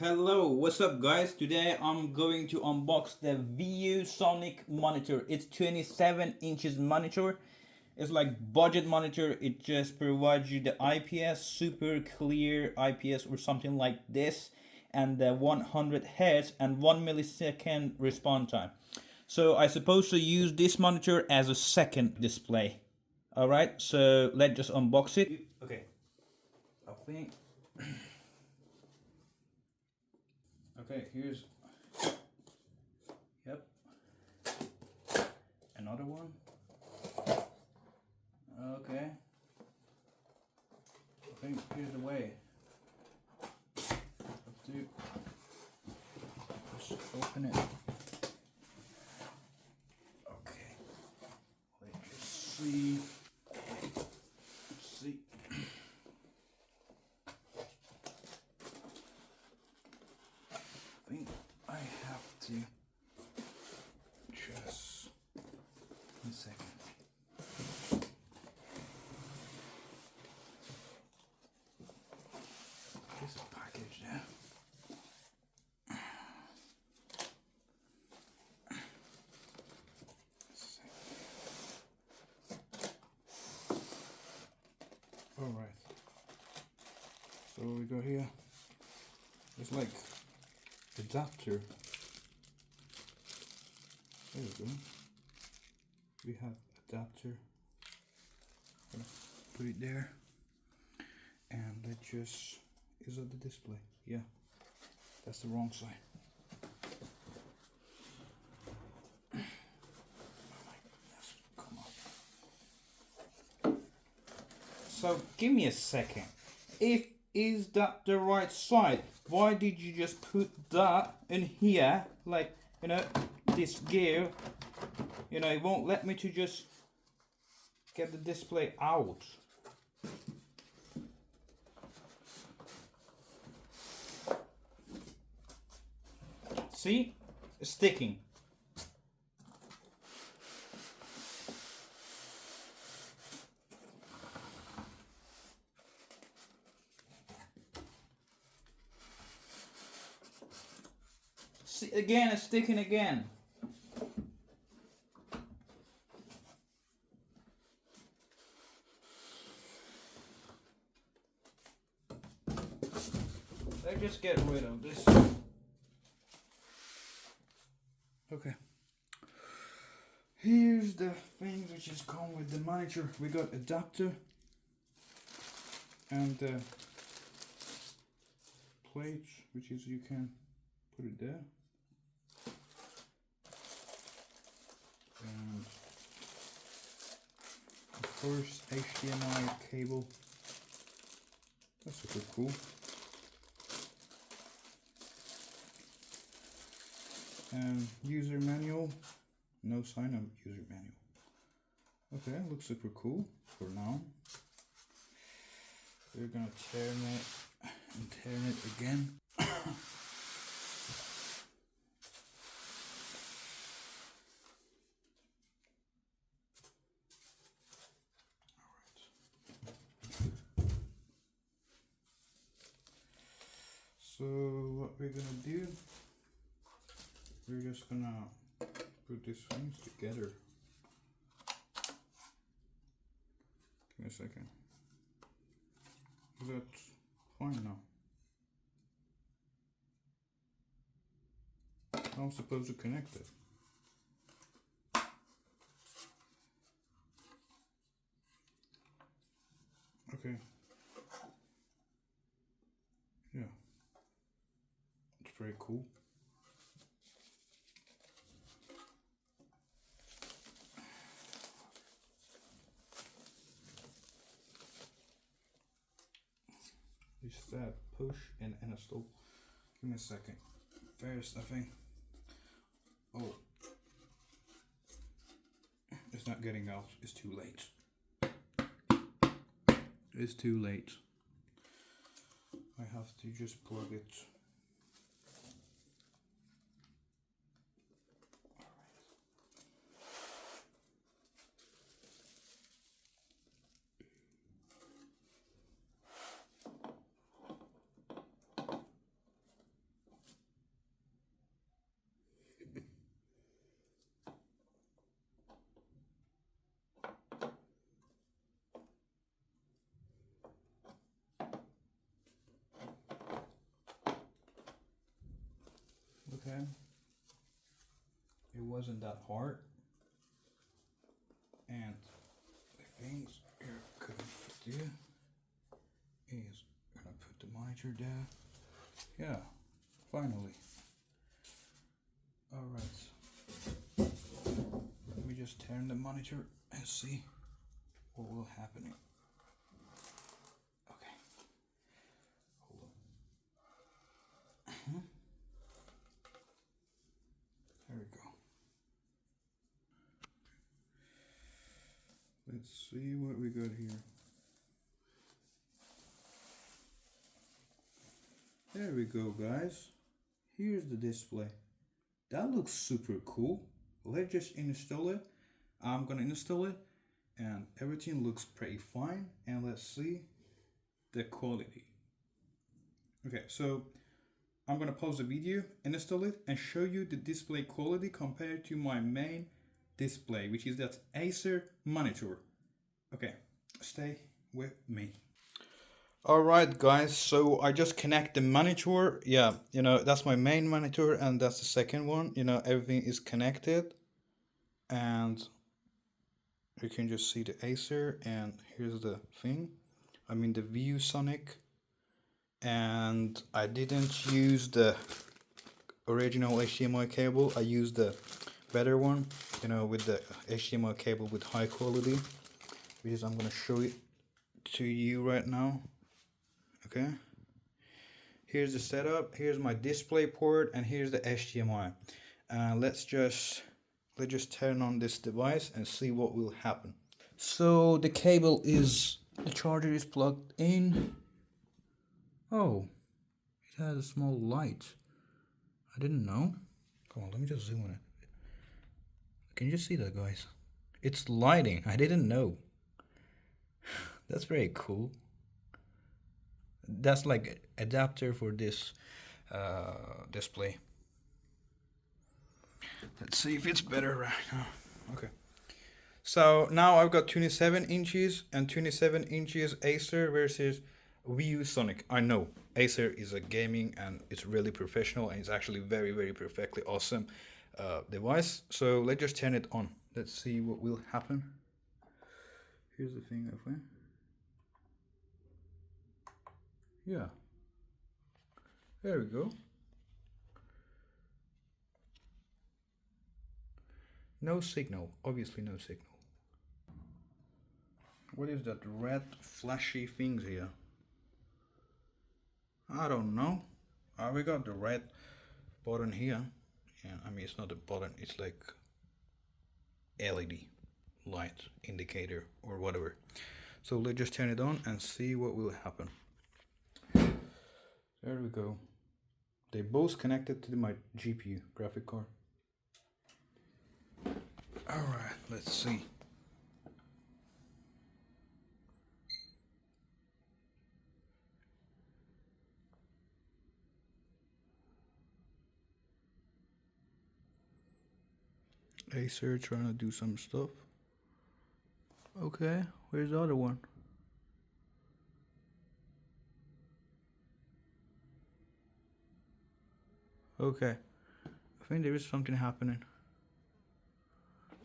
Hello, what's up guys? Today I'm going to unbox the ViewSonic monitor. It's 27 inches monitor. It's like budget monitor. It just provides you the IPS, super clear IPS or something like this, and the 100 Hz and 1 millisecond response time. So I supposed to use this monitor as a second display. Alright, so let's just unbox it. Okay, I think okay, here's, yep, another one. Okay, I think here's the way. Have to just open it. Okay, let's just see. I think I have to just 1 second. This package there. All right. So we go here. It's like adapter. There we go. We have adapter. Put it there, and let's just. Is that the display? Yeah, that's the wrong side. Oh my goodness, come on. So give me a second. Is that the right side? Why did you just put that in here? Like, this gear, it won't let me to just get the display out. See? It's sticking. See, again, it's sticking again. Let's just get rid of this. Okay. Here's the things which is come with the monitor. We got adapter and plates, which is you can put it there. And of course HDMI cable. That's super cool. And user manual. No sign of user manual. Okay, looks super cool for now. We're gonna turn it and turn it again. So what we're gonna do, we're just gonna put these things together. Give me a second. Is that fine now? How am I supposed to connect it? Okay. Yeah. It's very cool. Is that push and install? Give me a second. First, I think. Oh, it's not getting out. It's too late. It's too late. I have to just plug it. wasn't that hard. And the things you're gonna do is gonna put the monitor there. Yeah, finally. Alright. Let me just turn the monitor and see what will happen. Okay. Hold on. There we go. Let's see what we got here. There we go, guys. Here's the display. That looks super cool. Let's just install it. I'm gonna install it and everything looks pretty fine. And let's see the quality. Okay, so I'm gonna pause the video, install it, and show you the display quality compared to my main display, which is that Acer monitor. Okay, stay with me. Alright guys, so I just connect the monitor. Yeah, you know, that's my main monitor and that's the second one. You know, everything is connected. And you can just see the Acer, and here's the thing. I mean the ViewSonic. And I didn't use the original HDMI cable. I used the better one, you know, with the HDMI cable with high quality, which is I'm gonna show it to you right now. Okay, here's the setup, here's my display port, and here's the HDMI. Let's just turn on this device and see what will happen. So the charger is plugged in. Oh, it has a small light. I didn't know. Come on, let me just zoom on it. Can you see that, guys? It's lighting. I didn't know. That's very cool. That's like adapter for this display. Let's see if it's better right now. Okay. So now I've got 27 inches and 27 inches Acer versus ViewSonic. I know Acer is a gaming and it's really professional and it's actually very, very perfectly awesome device. So let's just turn it on. Let's see what will happen. Here's the thing, I think. Yeah. There we go. No signal, obviously no signal. What is that red flashy things here? I don't know. We got the red button here. Yeah, I mean it's not a button, it's like LED light indicator or whatever. So let's just turn it on and see what will happen. There we go. They both connected to my GPU, graphic card. Alright, let's see. Acer trying to do some stuff. Okay, where's the other one? Okay, I think there is something happening.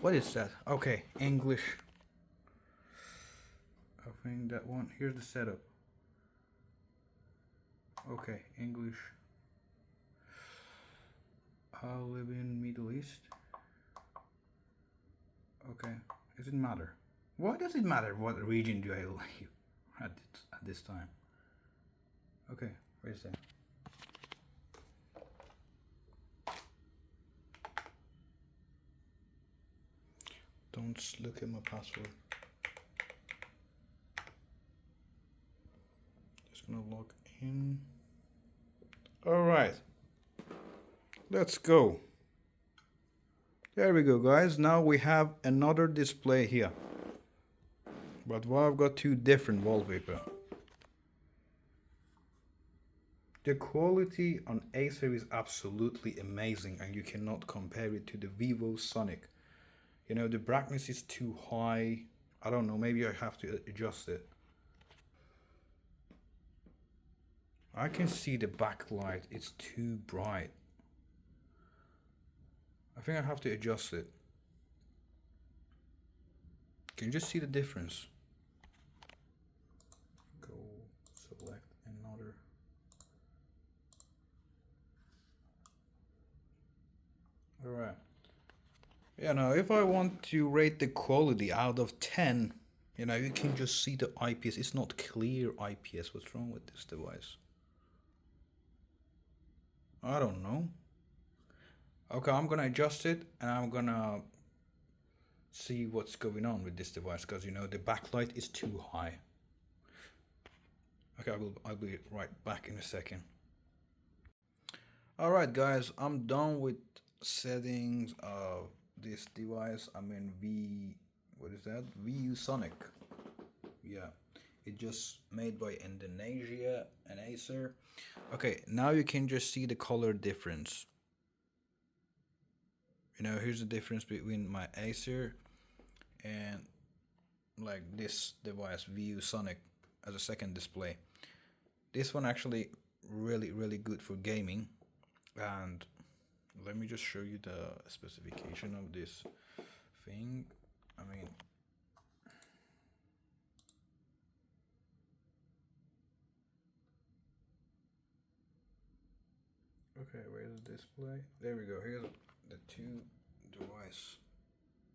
What is that? Okay, English. I think that one. Here's the setup. Okay, English. I live in Middle East. Okay, does it matter? Why does it matter what region do I live at this time? Okay, where's that? Don't look at my password. Just gonna log in. All right, let's go. There we go, guys. Now we have another display here. But I've got two different wallpaper. The quality on Acer is absolutely amazing and you cannot compare it to the ViewSonic. You know, the brightness is too high. I don't know, maybe I have to adjust it. I can see the backlight, it's too bright. I I think I have to adjust it. Can you just see the difference? Go select another. Alright. Yeah, now if I want to rate the quality out of 10, you know, you can just see the IPS. It's not clear IPS. What's wrong with this device? I don't know. Okay, I'm gonna adjust it and I'm gonna see what's going on with this device, because you know the backlight is too high. Okay, I'll be right back in a second. Alright guys, I'm done with settings of this device. I'm in what is that? ViewSonic. Yeah, it just made by Indonesia and Acer. Okay, now you can just see the color difference. You know, here's the difference between my Acer and like this device, ViewSonic, as a second display. This one actually really good for gaming. And let me just show you the specification of this thing. I mean, okay, where's the display? There we go. Here's the two device,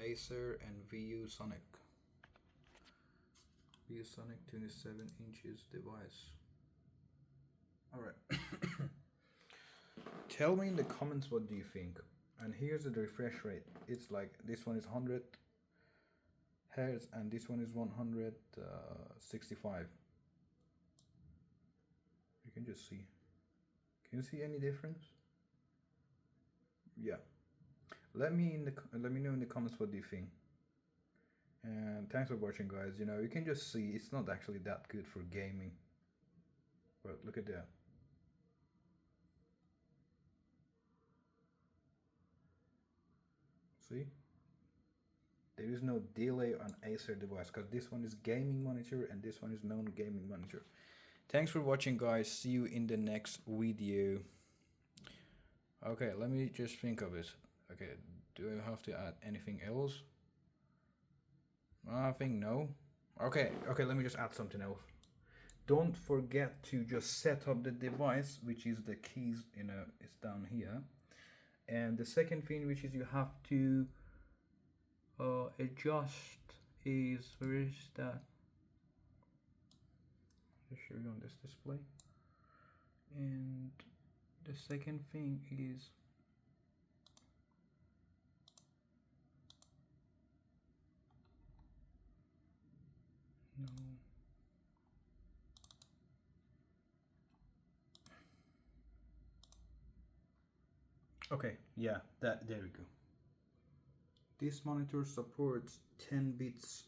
Acer and ViewSonic. ViewSonic 27 inches device. Alright. Tell me in the comments what do you think. And here's the refresh rate. It's like this one is 100 Hz and this one is 165. You can just see. Can you see any difference? Yeah. Let me know in the comments what do you think. And thanks for watching, guys. You know, you can just see it's not actually that good for gaming. But look at that. See? There is no delay on Acer device because this one is gaming monitor and this one is non-gaming monitor. Thanks for watching, guys. See you in the next video. Okay, let me just think of it. Okay, do I have to add anything else? I think no. Okay, let me just add something else. Don't forget to just set up the device, which is the keys, you know, it's down here. And the second thing, which is you have to adjust, is, where is that? Just show you on this display. And the second thing is no. Okay, yeah, there we go. This monitor supports 10 bits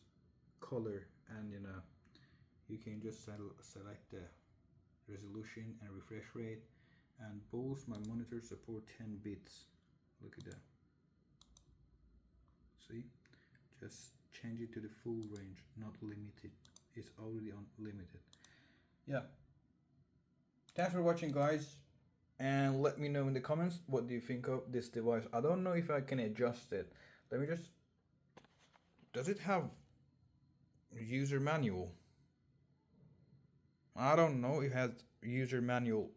color, and you know, you can just select the resolution and refresh rate, and both my monitors support 10 bits. Look at that. See, just change it to the full range, not limited. It's already on limited. Yeah, thanks for watching, guys, and let me know in the comments what do you think of this device. I don't know if I can adjust it. Let me just, does it have user manual? I don't know if it has user manual.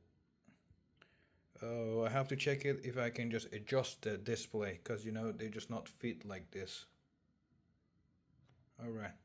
I have to check it if I can just adjust the display, because you know they just not fit like this. Alright.